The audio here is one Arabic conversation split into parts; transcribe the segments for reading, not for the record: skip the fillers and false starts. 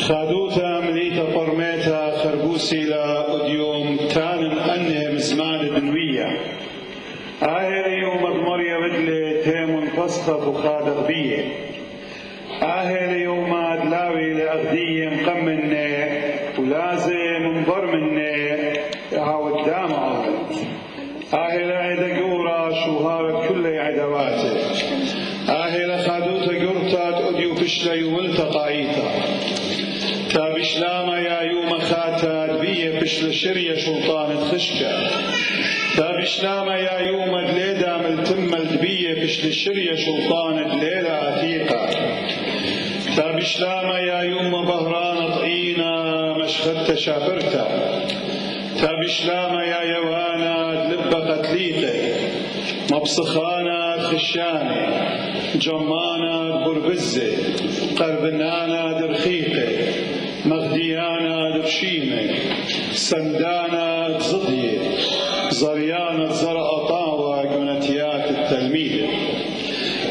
خادوتا مليتا برميتا خربوسي لا أديوم تان أنهم زمان بنوية آهر يوم المريا بدلي تيمون بسطة فخاد غبية آهر يوم أدلاوي لأغدية مقمنة ولازم انضرمنة عاود دام عاود آهر عيدا قورا شوهار كل عدواته آهر خادوتا قرطات أديو بشلي والتقايتا تابشلاما يا يوم خاتات بيه بشل شرية شلطان خشكة تابشلاما يا يوم دليدا ملتمل بيه بشل شرية شلطان دليدا عتيقة تابشلاما يا يوم بهران طعينا مشخدت شابرتا تابشلاما يا يوانا دلب قتليقة مبسخانا خشانة جمانا بربزة قربنانا درخيقة مغديانا درشيمة سندانا ضدية زريانا زرق طاوة قنتيات التلميذ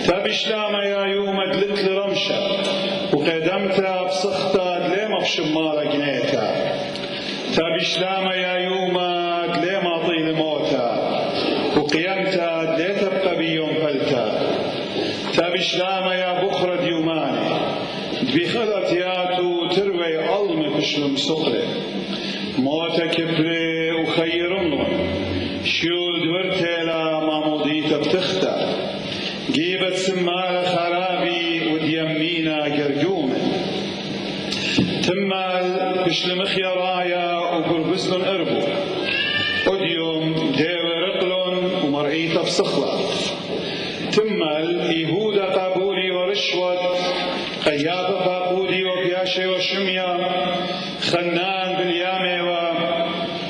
تابشلاما يا يوم دلت لرمشة وقدمتها بسخطة دليما بشمارة جنيتها تابشلاما يا يوم دليما طيل موتا وقيمتها دليتا بقبيهم فلتا تابشلاما يا بخرة ديوماني بخلت ياتو تروي علم كشلم سقري موتا كبري وخيرمن شيول دورتيلا ماموديتا بتختا جيبت سمال خرابي وديمينا قرقومة تمال كشلم خيرايا وقربسلن اربو وديوم ديوي رقلن ومرئيتا بسخلة تمال يهودا قابولي ورشوت قيابة قابولي وبياشي وشميا خنان باليامي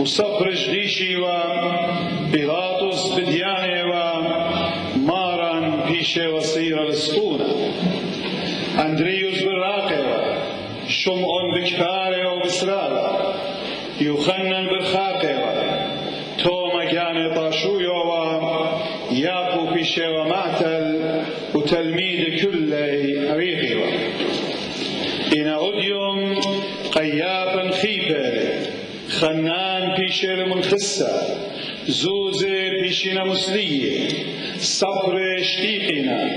وصبر جديشي وبيلاطس بدياني وماران بيشي وصير الاسطونة أندريوس بالراقي شمعون بكباري وبسرالة يوخنن بالخاقي توما كان طاشوي يابو بيشي ومعتل وتلميذ كل أريقي إن أديوم قيابا خيبة خنان بيشي المنخسة زوزة بيشينا مسلية صبر شتيقنا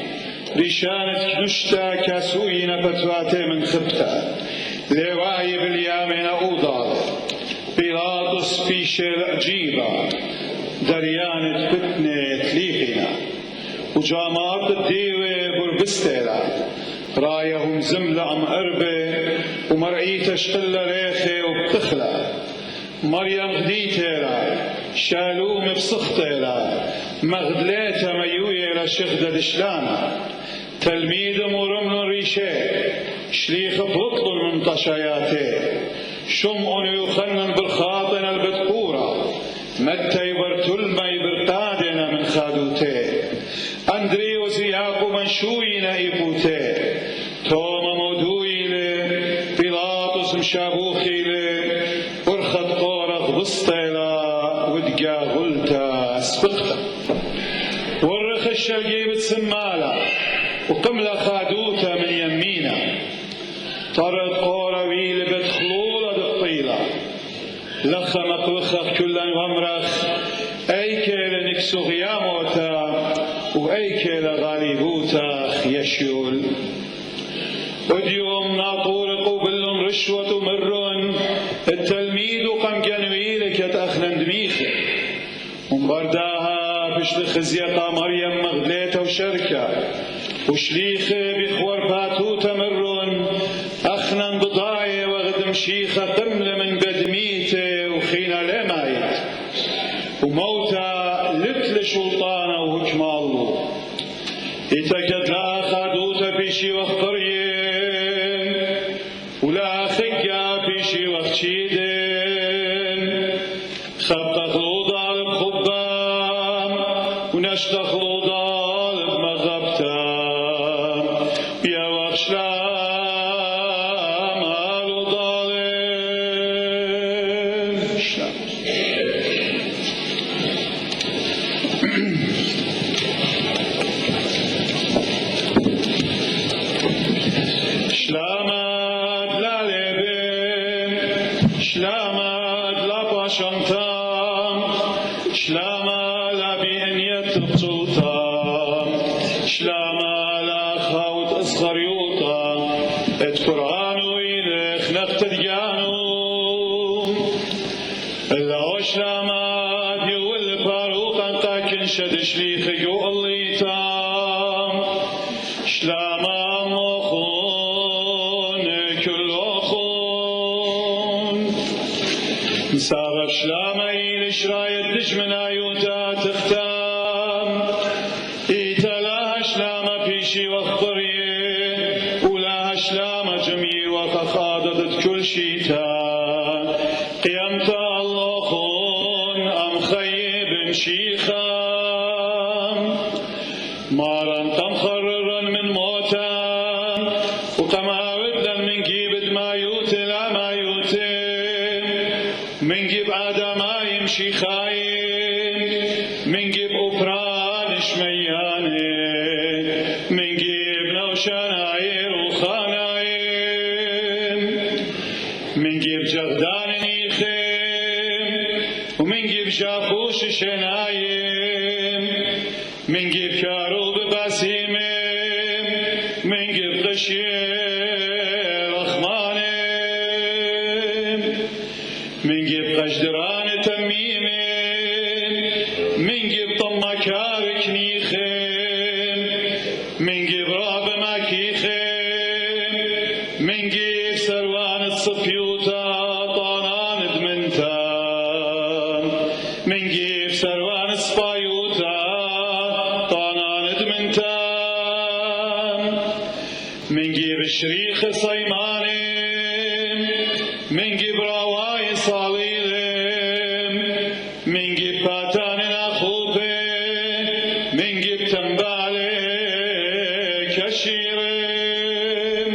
رشانة كنشتا كاسوينا بتواتي من خبتا لواي باليامين أوضال بيلاطس بيشي الأجيبة دريانة فتنة تليقنا وجامعات الديوة بربستيلا رايهم زملة عم أربة ومرعيتها شقلة ريخة وبتخلى مريم غديتيلا شالوم بسختيلا مغدليتها ميوية لشخدة دشلانا تلميذ مرمن ريشي شليخ بطل من طشاياته شمعن يخنن بالخاطن البتقورة متى يبرتلما يبرتادنا من خادوته أندريوس ياقو منشوينا إيبوته توما مودويله بيلاطس مشابوخيله ورخت قورخ بسطيلا ودقا غلتا سبقتا ورخ الشرقي بتسمالا وقملا خادوتا من يمينا طرد قورا ويل بتخلولا دقطيلا لخ مقلخخ كلا ومرخ أيكيل نكسو غياموتا وأيكيل غالبوتا يشيول وديوم ناطورق وبلن رشوة مرون التلميذ قم جنويلك يتأخنن دميخه ومبرداها بشل خزيقة مريم مغليته وشركة وشليخه بخور باتوتا مرون أخنن بضاية وغدم شيخة قمل من بدميته وخينا لمايت وموتا لتل شلطانة وحكم الله إتكت لا خادوتا بيشي واخترين ولا خيا بيشي واختشيدين خبطت الوضال بخبام ونشتخ الوضال بمغبتام يا وخشلام الوضال شلام أصغر يوطا اتقرانو إلخ نختديانو الأوش لاماد يول باروقا قاكن شد شليخ يو الليتام شلاما مخون كل أخون مساغف شلاما إلش راية دجمنا يوتا تختام إيتلا شلاما بيشي وخطريه ولا شلاما جميع وخخاضت كل شيتا قيمت الله خون أم خيب شيخا مارن تمخرر من موتا وقما بدل من جيب ما يوتي لا ما يوتي من جيب عدا ما يمشي خايم من جيب أفران شمياني من جيب نوشناير وخانايم من جيب جغدان نيخيم ومن جيب شافوش شنايم من جيب كاروب باسيمم من جيب قشير أخمانم من جيب قشدران تميمم من جيب طمكار كنيخم من جيب راب ماكيخم من جيب سروان الصبيوتا طانان دمنتان من جيب سروان الصبايوتا طانان دمنتان من جيب الشريخ صيماني من جيب رواي صاليلم من جيب باتان أخوبي من جيب تنبالي كشيرم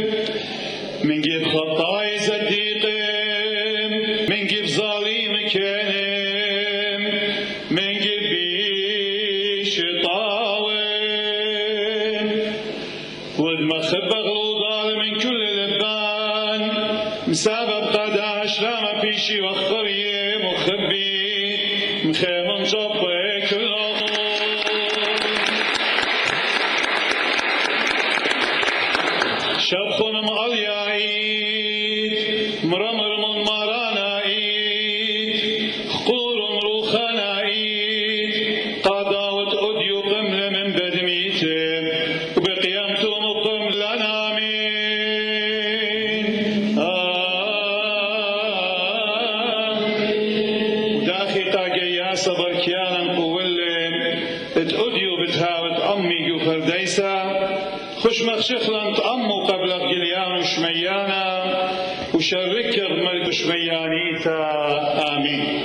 من جيب خطاي زديقم من جيب ظالم كنم من جيب بيش طاوم والمخبة غلوضال من كل لبان مسابب قدا أشلام بيشي واخطري مخبي مخيم مصفي كل شبخون مغلي عيد مرمر من مارانا عيد خقور مروخانا عيد قضاوة أديو قمل من بدميته وبقيامته مقم لنا آمين وداخي طاقيا صبر كيانا قولم اتأديو بتهاوت أمي وفرديسا خش مخشخلن تأمو قبل قليان وشميانا وشرك ملك شميانيتا آمين